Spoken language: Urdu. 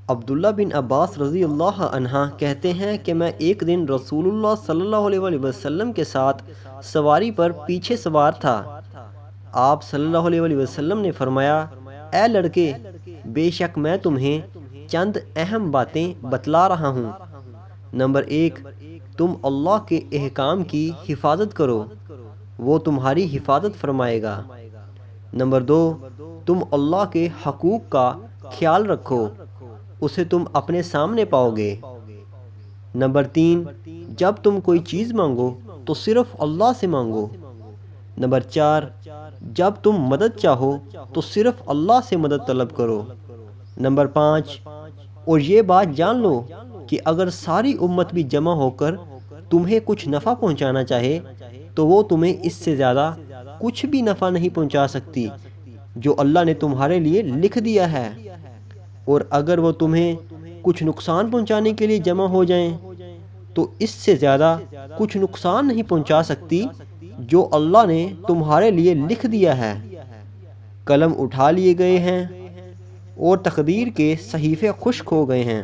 عبداللہ بن عباس رضی اللہ عنہ کہتے ہیں کہ میں ایک دن رسول اللہ صلی اللہ علیہ وآلہ وسلم کے ساتھ سواری پر پیچھے سوار تھا۔ آپ صلی اللہ علیہ وآلہ وسلم نے فرمایا، اے لڑکے، بے شک میں تمہیں چند اہم باتیں بتلا رہا ہوں۔ نمبر 1، تم اللہ کے احکام کی حفاظت کرو، وہ تمہاری حفاظت فرمائے گا۔ نمبر 2، تم اللہ کے حقوق کا خیال رکھو، اسے تم اپنے سامنے پاؤ گے۔ نمبر 3، جب تم کوئی چیز مانگو تو صرف اللہ سے مانگو۔ نمبر 4، جب تم مدد چاہو تو صرف اللہ سے مدد طلب کرو۔ نمبر 5، اور یہ بات جان لو کہ اگر ساری امت بھی جمع ہو کر تمہیں کچھ نفع پہنچانا چاہے تو وہ تمہیں اس سے زیادہ کچھ بھی نفع نہیں پہنچا سکتی جو اللہ نے تمہارے لیے لکھ دیا ہے، اور اگر وہ تمہیں کچھ نقصان پہنچانے کے لیے جمع ہو جائیں تو اس سے زیادہ کچھ نقصان نہیں پہنچا سکتی جو اللہ نے تمہارے لیے لکھ دیا ہے۔ قلم اٹھا لیے گئے ہیں اور تقدیر کے صحیفے خشک ہو گئے ہیں۔